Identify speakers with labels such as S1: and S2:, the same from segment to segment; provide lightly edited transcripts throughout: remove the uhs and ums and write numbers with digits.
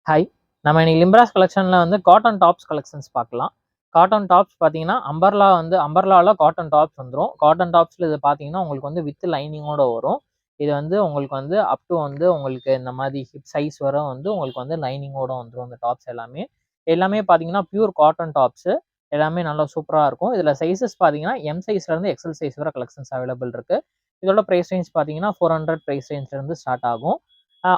S1: Hi, நம்ம இன்னைக்கு லிம்ப்ராஸ் கலெக்ஷனில் வந்து காட்டன் டாப்ஸ் கலெக்ஷன்ஸ் பார்க்கலாம். காட்டன் டாப்ஸ் பார்த்தீங்கன்னா அம்பர்லாவில் காட்டன் டாப்ஸ் வந்துடும். காட்டன் டாப்ஸில் இது பார்த்தீங்கன்னா உங்களுக்கு வந்து வித் லைனிங்கோட வரும். இது வந்து உங்களுக்கு வந்து அப் டு வந்து உங்களுக்கு இந்த மாதிரி ஹிப் சைஸ் வர வந்து உங்களுக்கு வந்து லைனிங்கோட வந்துடும். இந்த டாப்ஸ் எல்லாமே பார்த்தீங்கன்னா பியூர் காட்டன் டாப்ஸு. எல்லாமே நல்லா சூப்பராக இருக்கும். இதில் சைஸஸ் பார்த்தீங்கன்னா எம் சைஸ்லேருந்து எக்ஸல் சைஸ் வர கலெக்ஷன்ஸ் அவைலபிள் இருக்குது. இதோட ப்ரைஸ் ரேஞ்ச் பார்த்தீங்கன்னா 400 ப்ரைஸ் ரேஞ்ச்லேருந்து ஸ்டார்ட் ஆகும்.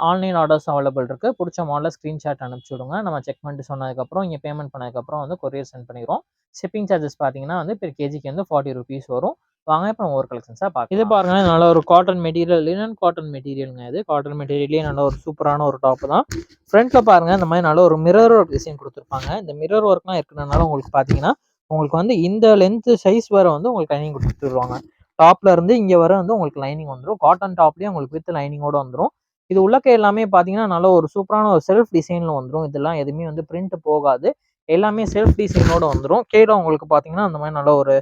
S1: ஆன்லைன் ஆர்டர்ஸ் அவைலபிள் இருக்குது. பிடிச்ச மாடலில் ஸ்க்ரீன்ஷாட் அனுப்பிச்சி விடுங்க. நம்ம செக் பண்ணிட்டு சொன்னதுக்கப்புறம் இங்கே பேமெண்ட் பண்ணதுக்கப்புறம் வந்து கொரியர் சென்ட் பண்ணிடுவோம். ஷிப்பிங் சார்ஜஸ் பார்த்தீங்கன்னா வந்து பெர் கேஜிக்கு வந்து 40 ருபீஸ் வரும். வாங்க இப்போ நம்ம ஒரு கலெக்ஷன்ஸாக பார்க்கலாம். இது பாருங்க, நல்ல ஒரு காட்டன் மெட்டீரியல், லினன் காட்டன் மெட்டீரியலுங்க. இது காட்டன் மெட்டீரியல்லேயே நல்ல ஒரு சூப்பரான ஒரு டாப் தான். ஃப்ரண்ட்டில் பாருங்கள், இந்த மாதிரி நல்ல ஒரு மிரர் ஒர்க் டிசைன் கொடுத்துருப்பாங்க. இந்த மிரர் ஒர்க்லாம் இருக்கிறதுனால உங்களுக்கு பார்த்தீங்கன்னா உங்களுக்கு வந்து இந்த லென்த்து சைஸ் வர வந்து உங்களுக்கு லைனிங் கொடுத்துருவாங்க. டாப்ல இருந்து இங்கே வர வந்து உங்களுக்கு லைனிங் வந்துடும். காட்டன் டாப்லேயே உங்களுக்கு வித் லைனிங்கோட வந்துடும். இது உள்ளக்க எல்லாமே பார்த்தீங்கன்னா நல்ல ஒரு சூப்பரான ஒரு செல்ஃப் டிசைனில் வந்துடும். இதெல்லாம் எதுவுமே வந்து பிரிண்ட் போகாது. எல்லாமே செல்ஃப் டிசைனோட வந்துடும். கீழே உங்களுக்கு பார்த்தீங்கன்னா அந்த மாதிரி நல்ல ஒரு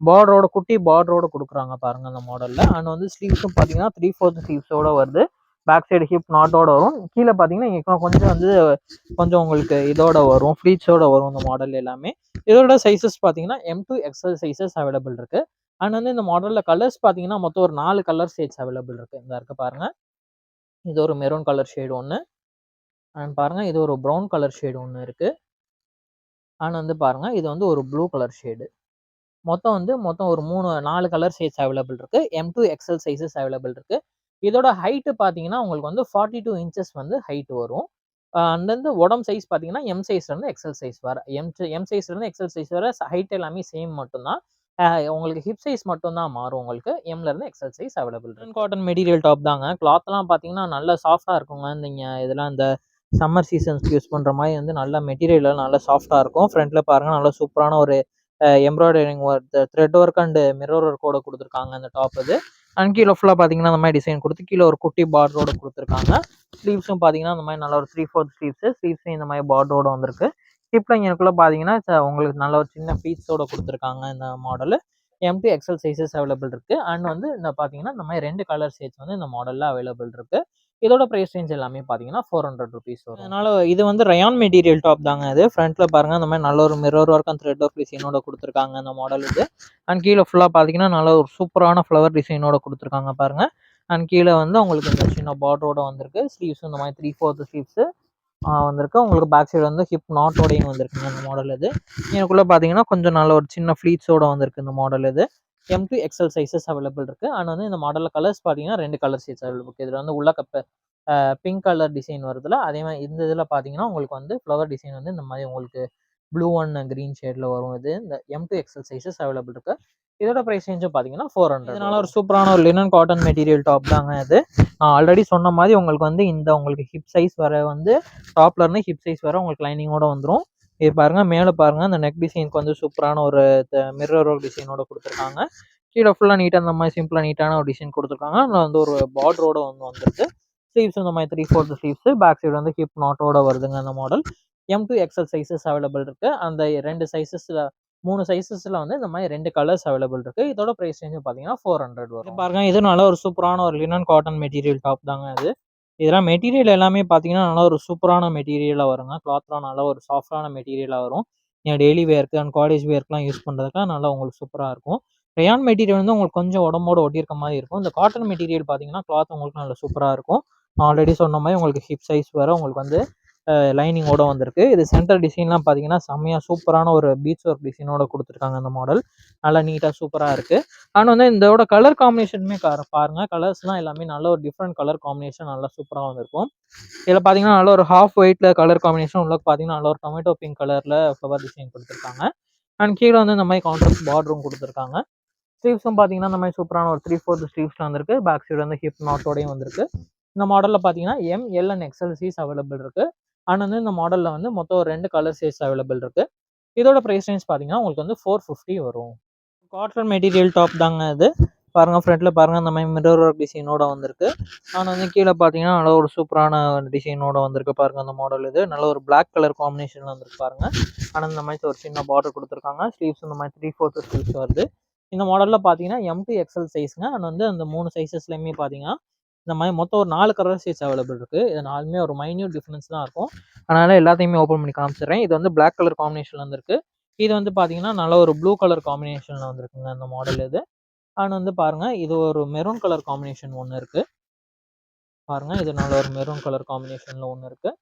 S1: பார்டரோட குட்டி பார்டரோட கொடுக்குறாங்க பாருங்க அந்த மாடலில். அண்ட் வந்து ஸ்லீவ்ஸும் பார்த்தீங்கன்னா 3/4 ஸ்லீவ்ஸோட வருது. பேக் சைடு ஹிப் நாட்டோட வரும். கீழே பார்த்தீங்கன்னா இங்கே கொஞ்சம் உங்களுக்கு இதோட வரும், ஃப்ளீட்ஸோட வரும் இந்த மாடல் எல்லாமே. இதோட சைஸஸ் பார்த்தீங்கன்னா M to XL sizes available இருக்கு. அண்ட் வந்து இந்த மாடலில் கலர்ஸ் பார்த்தீங்கன்னா மொத்தம் ஒரு 4 கலர் ஷேட்ஸ் அவைலபிள் இருக்கு. இந்த இருக்கு பாருங்க. இது ஒரு மெரூன் கலர் ஷேடு ஒன்று. அண்ட் பாருங்க, இது ஒரு ப்ரௌன் கலர் ஷேடு ஒன்று இருக்கு. அண்ட் வந்து பாருங்க, இது வந்து ஒரு ப்ளூ கலர் ஷேடு. மொத்தம் ஒரு 4 கலர் ஷேட்ஸ் அவைலபிள் இருக்கு. M to XL sizes available இருக்கு. இதோட ஹைட்டு பார்த்தீங்கன்னா உங்களுக்கு வந்து 42 இன்ச்சஸ் வந்து ஹைட் வரும். அண்ட் வந்து உடம்பு சைஸ் பார்த்தீங்கன்னா எம் சைஸ்லேருந்து எக்ஸல் சைஸ் வர எம் சைஸ்லேருந்து எக்ஸல் சைஸ் வர ஹைட் எல்லாமே சேம் மட்டும்தான். உங்களுக்கு ஹிப் சைஸ் மட்டும் தான் மாறும். உங்களுக்கு எம்லேருந்து எக்ஸல் சைஸ் அவைலபிள் இருக்கு. காட்டன் மெட்டீரியல் டாப் தாங்க. கிளாத்லாம் பார்த்தீங்கன்னா நல்லா சாஃப்டாக இருக்குங்க. இதெல்லாம் இந்த சம்மர் சீசன்ஸ்க்கு யூஸ் பண்ணுற மாதிரி வந்து நல்ல மெட்டீரியல் நல்லா சாஃப்டாக இருக்கும். ஃப்ரண்ட்டில் பாருங்கள், நல்லா சூப்பரான ஒரு embroidering work, thread work and mirror ஒர்க்கோட கொடுத்துருக்காங்க அந்த டாப் இது. அண்ட் கீழே ஃபுல்லாக பார்த்தீங்கன்னா அந்த மாதிரி டிசைன் கொடுத்து கீழே ஒரு குட்டி பார்டரோட கொடுத்துருக்காங்க. ஸ்லீவ்ஸும் பார்த்தீங்கன்னா அந்த மாதிரி நல்ல ஒரு 3/4 ஸ்லீவ்ஸும் இந்த மாதிரி பார்டரோட வந்திருக்கு. ஹிப் லைனுக்குள்ளே பார்த்தீங்கன்னா உங்களுக்கு நல்ல ஒரு சின்ன பீட்ஸோட கொடுத்துருக்காங்க. இந்த model M to XL sizes available இருக்கு. அண்ட் வந்து இந்த பார்த்தீங்கன்னா இந்த மாதிரி 2 கலர் ஷேட்ஸ் வந்து இந்த மாடலில் அவைலபிள் இருக்கு. இதோட ப்ரைஸ் ரேஞ்ச் எல்லாமே பார்த்தீங்கன்னா 400 ருபீஸ் வரும். அதனால இது வந்து ரயான் மெட்டீரியல் டாப் தாங்க. இது ஃப்ரண்ட்டில் பாருங்கள், அந்த மாதிரி நல்ல ஒரு mirror work and thread work டிசைனோட கொடுத்துருக்காங்க அந்த மாடல் இது. அண்ட் கீழே ஃபுல்லாக பார்த்தீங்கன்னா நல்ல ஒரு சூப்பரான ஃப்ளவர் டிசைனோட கொடுத்துருக்காங்க பாருங்கள். அண்ட் கீழே வந்து உங்களுக்கு இந்த சின்ன பார்டரோட வந்திருக்கு. ஸ்லீவ்ஸ் இந்த மாதிரி 3/4 ஸ்லீவ்ஸு வந்திருக்கு. உங்களுக்கு பேக் சைடு வந்து ஹிப் நாட்டோடையும் வந்திருக்குங்க இந்த மாடல் இது. எனக்குள்ளே பார்த்தீங்கன்னா கொஞ்சம் நல்ல ஒரு சின்ன ஃப்ளீட்ஸோட வந்திருக்கு இந்த மாடல் இது. M to XL sizes available இருக்குது. அண்ட் வந்து இந்த மாடலில் கலர்ஸ் பார்த்தீங்கன்னா 2 கலர் ஷேட்ஸ் அவைலபிள் இருக்குது. இதில் வந்து உள்ள பிங்க் கலர் டிசைன் வருதுல, அதே மாதிரி இந்த இதில் பார்த்தீங்கன்னா உங்களுக்கு வந்து ஃப்ளவர் டிசைன் வந்து இந்த மாதிரி உங்களுக்கு ப்ளூ அண்ட் க்ரீன் ஷேடில் வரும். இது இந்த M to XL sizes available இருக்குது. இதோட ப்ரைஸ் ரேஞ்சும் பார்த்தீங்கன்னா 400. இதனால ஒரு சூப்பரான ஒரு லினன் காட்டன் மெட்டீரியல் டாப் தாங்க இது. நான் ஆல்ரெடி சொன்ன மாதிரி உங்களுக்கு வந்து உங்களுக்கு ஹிப் சைஸ் வர வந்து டாப்ல இருந்து ஹிப் சைஸ் வர உங்களுக்கு லைனிங்கோட வந்துடும். இது பாருங்க, மேலே பாருங்க, அந்த நெக் டிசைனுக்கு வந்து சூப்பரான ஒரு மிரர் ஒர்க் டிசைனோட கொடுத்துருக்காங்க. கீழே ஃபுல்லாக நீட்டாக இந்த மாதிரி சிம்பிளாக நீட்டான ஒரு டிசைன் கொடுத்துருக்காங்க. அதில் வந்து ஒரு பார்டரோட வந்துருக்கு. ஸ்லீவ்ஸ் இந்த மாதிரி 3/4 ஸ்லீவ்ஸ், பேக் சைடு வந்து ஹிப் நாட்டோட வருதுங்க அந்த model. M to XL sizes available இருக்கு. அந்த 2 சைஸஸ்ல 3 சைஸஸ்ல வந்து இந்த மாதிரி 2 கலர்ஸ் அவைலபிள் இருக்கு. இதோட பிரைஸ் ரேஞ்ச் பார்த்தீங்கன்னா 400 வரும். பாருங்க, இது நல்ல ஒரு சூப்பரான ஒரு லினன் காட்டன் மெட்டீரியல் டாப் தாங்க இது. இதெல்லாம் மெட்டீரியல் எல்லாமே பார்த்தீங்கன்னா நல்லா ஒரு சூப்பரான மெட்டீரியலாக வருங்க. கிளாத்லாம் நல்லா ஒரு சாஃப்டான மெட்டீரியலாக வரும். நீங்கள் டெய்லி வேர்க்கு அண்ட் காலேஜ் வேர்க்குலாம் யூஸ் பண்ணுறதுக்குலாம் நல்லா உங்களுக்கு சூப்பராக இருக்கும். ரயான் மெட்டீரியல் வந்து உங்களுக்கு கொஞ்சம் உடம்போட ஒட்டியிருக்க மாதிரி இருக்கும். இந்த காட்டன் மெட்டீரியல் பார்த்தீங்கன்னா கிளாத் உங்களுக்கு நல்லா சூப்பராக இருக்கும். ஆல்ரெடி சொன்ன மாதிரி உங்களுக்கு ஹிப் சைஸ் வர உங்களுக்கு வந்து லைனிங்கோட வந்திருக்கு. இது சென்டர் டிசைன்லாம் பார்த்தீங்கன்னா செம்மையாக சூப்பரான ஒரு பீட்ஸ் ஒர்க் டிசைனோட கொடுத்துருக்காங்க அந்த மாடல். நல்லா நீட்டாக சூப்பராக இருக்குது. ஆனால் வந்து இதோட கலர் காம்பினேஷனுமே பாருங்கள், கலர்ஸ்லாம் எல்லாமே நல்ல ஒரு டிஃப்ரெண்ட் கலர் காம்பினேஷன் நல்லா சூப்பராக வந்திருக்கும். இதில் பார்த்தீங்கன்னா நல்ல ஒரு ஹாஃப் ஒயிட்டில் கலர் காம்பினேஷன், உள்ள பார்த்தீங்கன்னா நல்ல ஒரு டொமேட்டோ பிங்க் கலரில் ஃப்ளவர் டிசைன் கொடுத்துருக்காங்க. அண்ட் கீழே வந்து இந்த மாதிரி கான்ட்ராஸ்ட் பார்டரும் கொடுத்துருக்காங்க. ஸ்லீவ்ஸும் பார்த்தீங்கன்னா இந்த மாதிரி சூப்பரான ஒரு 3/4 ஸ்லீவ்ஸில் வந்திருக்கு. பேக் சைடு வந்து ஹிப் நாட்டோடையும் வந்திருக்கு. இந்த மாடலில் பார்த்தீங்கன்னா M, L and XL size available இருக்குது. அண்ட் வந்து இந்த மாடலில் வந்து மொத்தம் 2 கலர் சைஸ் அவைலபிள் இருக்குது. இதோட ப்ரைஸ் ரேஞ்ச் பார்த்தீங்கன்னா உங்களுக்கு வந்து 450 வரும். காட்டன் மெட்டீரியல் டாப் தாங்க இது. பாருங்கள், ஃப்ரண்ட்டில் பாருங்கள், இந்த மாதிரி மிரர் ஒர்க் டிசைனோட வந்திருக்கு. ஆனால் வந்து கீழே பார்த்தீங்கன்னா நல்ல ஒரு சூப்பரான டிசைனோட வந்திருக்கு பாருங்கள் அந்த மாடல் இது. நல்ல ஒரு பிளாக் கலர் காம்பினேஷனில் வந்திருக்கு பாருங்கள். ஆனால் இந்த மாதிரி ஒரு சின்ன பார்டர் கொடுத்துருக்காங்க. ஸ்லீவ்ஸ் இந்த மாதிரி 3/4 ஸ்லீவ்ஸ் வருது. இந்த மாடலில் பார்த்தீங்கன்னா M to XL சைஸுங்க. அண்ட் வந்து அந்த 3 சைஸஸ்லையுமே பார்த்தீங்கன்னா இந்த மாதிரி மொத்தம் ஒரு 4 கலர் ஷேட்ஸ் அவைலபிள் இருக்குது. இது 4மே ஒரு மைன்யூட் டிஃப்ரென்ஸ் தான் இருக்கும். அதனால் எல்லாத்தையுமே ஓப்பன் பண்ணி காமிச்சிடுறேன். இது வந்து பிளாக் கலர் காம்பினேஷனில் வந்துருக்கு. இது வந்து பார்த்தீங்கன்னா நல்ல ஒரு ப்ளூ கலர் காம்பினேஷனில் வந்துருக்குங்க இந்த மாடல் இது. அண்ட் வந்து பாருங்கள், இது ஒரு மெரூன் கலர் காம்பினேஷன் ஒன்று இருக்குது. பாருங்கள், இது நல்ல ஒரு மெரூன் கலர் காம்பினேஷனில் ஒன்று இருக்குது.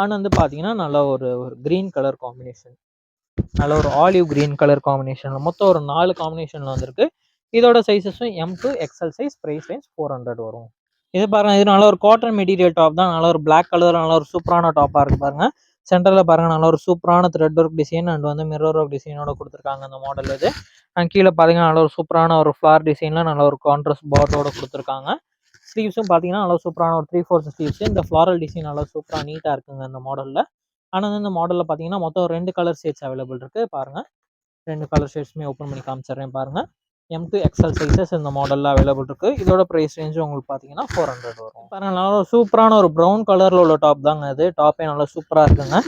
S1: அண்ட் வந்து பார்த்தீங்கன்னா நல்ல ஒரு க்ரீன் கலர் காம்பினேஷன், நல்ல ஒரு ஆலிவ் க்ரீன் கலர் காம்பினேஷனில் மொத்தம் ஒரு 4 காம்பினேஷனில் வந்துருக்கு. இதோட சைஸஸும் M2 XL size, price range 400 வரும். இது பாருங்கள், இது நல்ல ஒரு காட்டன் மெட்டீரியல் டாப் தான். நல்ல ஒரு பிளாக் கலர், நல்ல ஒரு சூப்பரான டாப்பாக இருக்குது பாருங்கள். சென்டரில் பாருங்கள், நல்ல ஒரு சூப்பரான த்ரெட் ஒர்க் டிசைன் அண்ட் வந்து மிரர் ஒர்க் டிசைனோட கொடுத்துருக்காங்க அந்த மாடல் இது. அண்ட் கீழே பார்த்தீங்கன்னா நல்ல ஒரு சூப்பரான ஒரு ஃப்ளார் டிசைனில் நல்ல ஒரு கான்ட்ராஸ்ட் பார்டரோட கொடுத்துருக்காங்க. ஸ்லீவ்ஸும் பார்த்தீங்கன்னா நல்லா சூப்பரான ஒரு 3/4 ஸ்லீவ்ஸ். இந்த ஃப்ளாரல் டிசைன் நல்லா சூப்பராக நீட்டாக இருக்குங்க இந்த மாடலில். ஆனால் வந்து இந்த மாடலில் பார்த்தீங்கன்னா மொத்தம் 2 கலர் ஷேட்ஸ் அவைலபிள் இருக்குது. பாருங்கள், 2 கலர் ஷேட்ஸுமே ஓப்பன் பண்ணி காமிச்சிடுறேன் பாருங்கள். M2 XL சைஸஸ் இந்த மாடலில் அவைலபிள் இருக்குது. இதோட ப்ரைஸ் ரேஞ்சு உங்களுக்கு பார்த்தீங்கன்னா 400 வரும். பாருங்கள், நல்லா ஒரு சூப்பரான ஒரு ப்ரௌன் கலரில் உள்ள டாப் தாங்க இது. டாப்பே நல்லா சூப்பராக இருக்குங்க.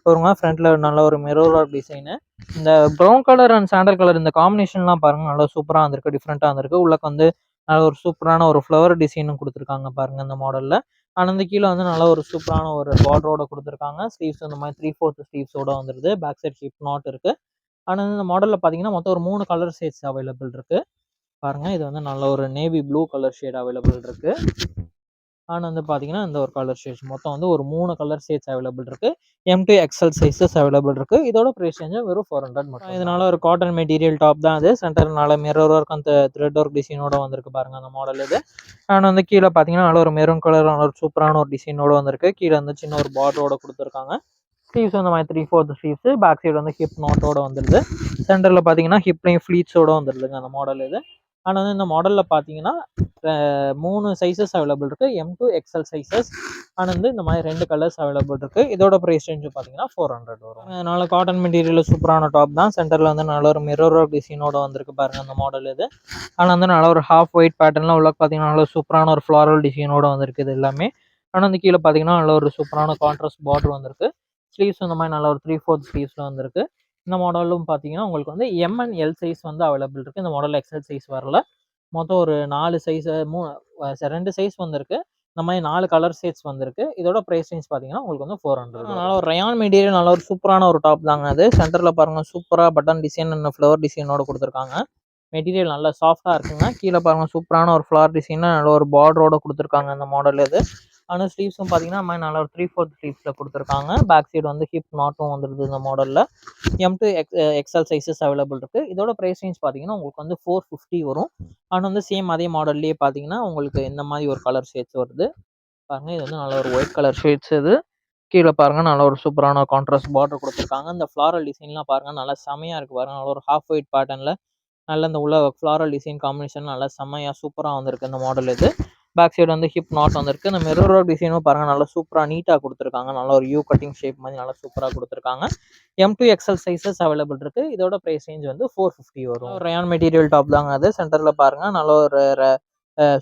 S1: பாருங்க, ஃப்ரண்ட்டில் நல்ல ஒரு மிரர் ஒர்க் டிசைனு. இந்த brown colour and sandal colour இந்த காம்பினேஷன்லாம் பாருங்கள் நல்லா சூப்பராக வந்திருக்கு, டிஃப்ரெண்ட்டாக வந்திருக்கு. உள்ளக்கு வந்து நல்ல ஒரு சூப்பரான ஒரு ஃப்ளவர் டிசைனும் கொடுத்துருக்காங்க பாருங்கள் இந்த மாடலில். ஆனால் வந்து கீழே வந்து நல்ல ஒரு சூப்பரான ஒரு பார்டரோட கொடுத்துருக்காங்க. ஸ்லீவ்ஸ் இந்த மாதிரி 3/4 ஸ்லீவ்ஸோட வந்துடுது. பேக் சைட் ஹிப் நாட் இருக்குது. ஆனால் இந்த மாடலில் பார்த்தீங்கன்னா மொத்தம் ஒரு 3 கலர் ஷேட்ஸ் அவைலபிள் இருக்குது. பாருங்கள், இது வந்து நல்ல ஒரு navy blue colour shade available இருக்குது. ஆனால் வந்து பார்த்தீங்கன்னா இந்த ஒரு கலர் ஷேட்ஸ் மொத்தம் வந்து ஒரு 3 கலர் ஷேட்ஸ் அவைலபிள் இருக்குது. M2 XL சைஸஸ் அவைலபிள் இருக்குது. இதோட ப்ரைஸ் ரேஞ்சு வெறும் 400 மட்டும். இதனால ஒரு காட்டன் மெட்டீரியல் டாப் தான் அது. சென்டர்னால மிரர் ஒர்க் அந்த த்ரெட் ஒர்க் டிசைனோட வந்திருக்கு பாருங்கள் அந்த மாடல் இது. ஆனால் வந்து கீழே பார்த்தீங்கன்னா நல்ல ஒரு மெரூன் கலர் ஒரு சூப்பரான ஒரு டிசைனோட வந்திருக்கு. கீழே வந்து சின்ன ஒரு பார்டரோட கொடுத்துருக்காங்க. ஸ்லீவ்ஸ் அந்த மாதிரி 3/4 ஸ்லீவ்ஸ். பேக் சைடு வந்து ஹிப் நாட்டோட வந்துடுது. சென்டரில் பார்த்தீங்கன்னா ஹிப்லையும் ஃப்ளீட்ஸோட வந்துடுதுங்க அந்த மாடல் இது. ஆனால் வந்து இந்த மாடலில் பார்த்தீங்கன்னா 3 சைஸஸ் அவைலபிள் இருக்குது. M2 XL sizes. ஆனால் வந்து இந்த மாதிரி 2 கலர்ஸ் அவைலபிள் இருக்குது. இதோட ப்ரைஸ் ரேஞ்சு பார்த்தீங்கன்னா 400 வரும். அதனால காட்டன் மெட்டீரியல் சூப்பரான டாப் தான். சென்டரில் வந்து நல்ல ஒரு மிரர் ஒர்க் டிசைனோட வந்திருக்கு பாருங்கள் அந்த மாடல் இது. ஆனால் வந்து நல்ல ஒரு ஹாஃப் ஒயிட் பேட்டர்னில் உள்ள பார்த்தீங்கன்னா நல்ல சூப்பரான ஒரு ஃப்ளாரல் டிசைனோட வந்திருக்கு இது எல்லாமே. ஆனால் வந்து கீழே பார்த்தீங்கன்னா நல்ல ஒரு சூப்பரான கான்ட்ராஸ்ட் பார்டர் வந்திருக்கு. ஸ்லீவ்ஸ் இந்த மாதிரி நல்ல ஒரு 3/4 ஸ்லீவ்ஸில் வந்திருக்கு. இந்த மாடலும் பார்த்தீங்கன்னா உங்களுக்கு வந்து M and L சைஸ் வந்து அவைலபிள் இருக்குது. இந்த மாடலில் XL சைஸ் வரல. மொத்தம் ஒரு 4 சைஸ் 2 சைஸ் வந்திருக்கு. இந்த மாதிரி 4 கலர் ஷேட்ஸ் வந்திருக்கு. இதோட ப்ரைஸ் ரேஞ்ச் பார்த்தீங்கன்னா உங்களுக்கு வந்து 400. நல்ல ஒரு ரயான் மெட்டீரியல், நல்ல ஒரு சூப்பரான ஒரு டாப் தாங்க அது. சென்டரில் பாருங்கள் சூப்பராக பட்டன் டிசைன் அண்ட் ஃப்ளவர் டிசைனோட கொடுத்துருக்காங்க. மெட்டீரியல் நல்லா சாஃப்டாக இருக்குங்க. கீழே பாருங்கள் சூப்பரான ஒரு ஃப்ளார் டிசைன் நல்ல ஒரு பார்டரோட கொடுத்துருக்காங்க இந்த மாடல் இது. ஆனால் ஸ்லீவ்ஸும் பார்த்தீங்கன்னா இந்த மாதிரி நல்ல ஒரு 3/4 ஸ்லீவ்ஸில் கொடுத்துருக்காங்க. பேக் சைடு வந்து ஹிப் நாட்டும் வந்துடுது இந்த மாடலில். M2 XL சைஸஸ் அவைலபிள் இருக்குது. இதோட ப்ரைஸ் ரேஞ்ச் பார்த்தீங்கன்னா உங்களுக்கு வந்து 450 வரும். ஆனால் வந்து சேம் அதே மாடல்லையே பார்த்தீங்கன்னா உங்களுக்கு இந்த மாதிரி ஒரு கலர் ஷேட்ஸ் வருது பாருங்கள். இது வந்து நல்ல ஒரு ஒயிட் கலர் ஷேட்ஸ் இது. கீழே பாருங்கள் நல்ல ஒரு சூப்பரான கான்ட்ராஸ்ட் பார்டர் கொடுத்துருக்காங்க. இந்த ஃப்ளாரல் டிசைன்லாம் பாருங்கள் நல்லா செமையாக இருக்குது பாருங்கள். நல்ல ஒரு ஹாஃப் ஒயிட் பேட்டர்னில் நல்ல இந்த உள்ள ஃப்ளாரல் டிசைன் காம்பினேஷன் நல்லா செம்மையாக சூப்பராக வந்திருக்கு இந்த மாடல் இது. பேக் சைடு வந்து ஹிப் நாட் வந்திருக்கு. இந்த மிரர் ஒர்க் டிசைனும் பாருங்கள் நல்லா சூப்பராக நீட்டாக கொடுத்துருக்காங்க. நல்ல ஒரு யூ கட்டிங் ஷேப் மாதிரி நல்லா சூப்பராக கொடுத்துருக்காங்க. M2 XL சைஸஸ் அவைலபிள் இருக்குது. இதோட ப்ரைஸ் ரேஞ்ச் வந்து 450 வரும். ரயான் மெட்டீரியல் டாப் தாங்க அது. சென்டரில் பாருங்கள் நல்ல ஒரு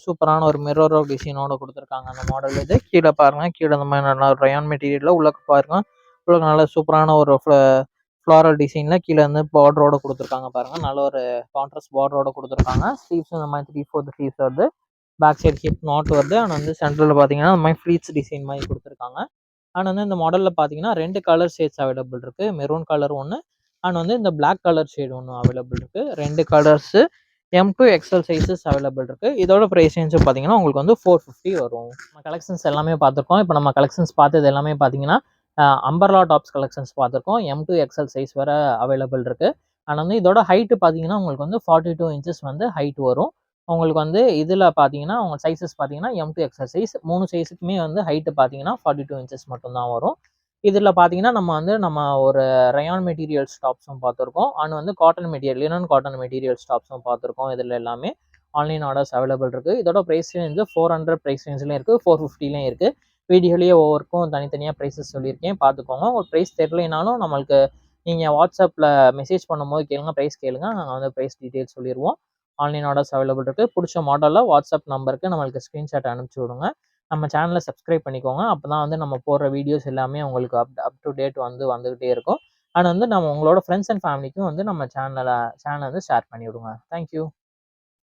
S1: சூப்பரான ஒரு மிரர் ஒர்க் டிசைனோட கொடுத்துருக்காங்க அந்த மாடல் இது. கீழே பாருங்கள், கீழே இந்த மாதிரி நல்லா ரயான் மெட்டீரியலில் உள்ளே பாருங்கள் உள்ளே நல்ல சூப்பரான ஒரு ஃப்ளாரல் டிசைனில் கீழே வந்து பார்டரோட கொடுத்துருக்காங்க பாருங்கள். நல்ல ஒரு கான்ட்ராஸ்ட் பார்டரோட கொடுத்துருக்காங்க. ஸ்லீவ்ஸ் இந்த மாதிரி 3/4 ஸ்லீவ்ஸ் வருது. பேக் சைடு ஹிப் நாட் வருது. ஆனால் வந்து சென்டரில் பார்த்தீங்கன்னா இந்த மாதிரி ஃப்ளீட்ஸ் டிசைன் மாதிரி கொடுத்துருக்காங்க. ஆனால் வந்து இந்த மாடலில் பார்த்தீங்கன்னா 2 கலர் ஷேட்ஸ் அவைலபிள் இருக்குது. மெரூன் கலர் ஒன்று அண்ட் வந்து இந்த பிளாக் கலர் ஷேட் ஒன்று அவைலபிள் இருக்குது. 2 colours M2 XL sizes available இருக்குது. இதோட ப்ரைஸ் ரேஞ்சு பார்த்தீங்கன்னா உங்களுக்கு வந்து 450 வரும். நம்ம கலெக்ஷன்ஸ் எல்லாமே பார்த்துருக்கோம். இப்போ நம்ம கலெக்ஷன்ஸ் பார்த்தது எல்லாமே பார்த்தீங்கன்னா அம்பர்லா டாப்ஸ் கலெக்ஷன்ஸ் பார்த்துருக்கோம். M2 XL சைஸ் வர அவைலபிள் இருக்குது. ஆனால் வந்து இதோட ஹைட்டு பார்த்தீங்கன்னா உங்களுக்கு வந்து 42 இன்ச்சஸ் வந்து ஹைட் வரும். உங்களுக்கு வந்து இதில் பார்த்தீங்கன்னா உங்கள் சைஸஸ் பார்த்தீங்கன்னா M2 XL சைஸ் 3 சைஸுக்குமே வந்து ஹைட்டு பார்த்தீங்கன்னா 42 இன்ச்சஸ் மட்டும்தான் வரும். இதில் பார்த்தீங்கன்னா நம்ம ஒரு ரயான் மெட்டீரியல்ஸ் டாப்ஸும் பார்த்துருக்கோம். அண்ட் வந்து cotton material linen cotton materials டாப்ஸும் பார்த்துருக்கோம். இதில் எல்லாமே ஆன்லைன் ஆர்டர்ஸ் அவைலபிள் இருக்குது. இதோட ப்ரைஸ் ரேஞ்ச் 400 ப்ரைஸ் ரேஞ்சிலையும் இருக்குது, 450லையும் இருக்குது. வீடியோலேயே ஒவ்வொருக்கும் தனித்தனியாக ப்ரைஸஸ் சொல்லியிருக்கேன், பார்த்துக்கோங்க. ஒரு ப்ரைஸ் தெரியலைனாலும் நம்மளுக்கு நீங்கள் வாட்ஸ்அப்பில் மெசேஜ் பண்ணும்போது கேளுங்க, ப்ரைஸ் கேளுங்க, நாங்கள் வந்து ப்ரைஸ் டீட்டெயில்ஸ் சொல்லிடுவோம். ஆன்லைன் ஆர்டர்ஸ் அவைலபிள் இருக்குது. பிடிச்ச மாடலில் வாட்ஸ்அப் நம்பருக்கு நம்மளுக்கு ஸ்க்ரீன்ஷாட் அனுப்பிச்சி விடுங்க. நம்ம சேனலை சப்ஸ்கிரைப் பண்ணிக்கோங்க. அப்போ தான் வந்து நம்ம போடுற வீடியோஸ் எல்லாமே உங்களுக்கு அப் டு டேட் வந்துகிட்டே இருக்கும். அண்ட் வந்து நம்ம உங்களோட ஃப்ரெண்ட்ஸ் அண்ட் ஃபேமிலிக்கும் வந்து நம்ம சேனலை வந்து ஷேர் பண்ணி விடுங்க. தேங்க்யூ.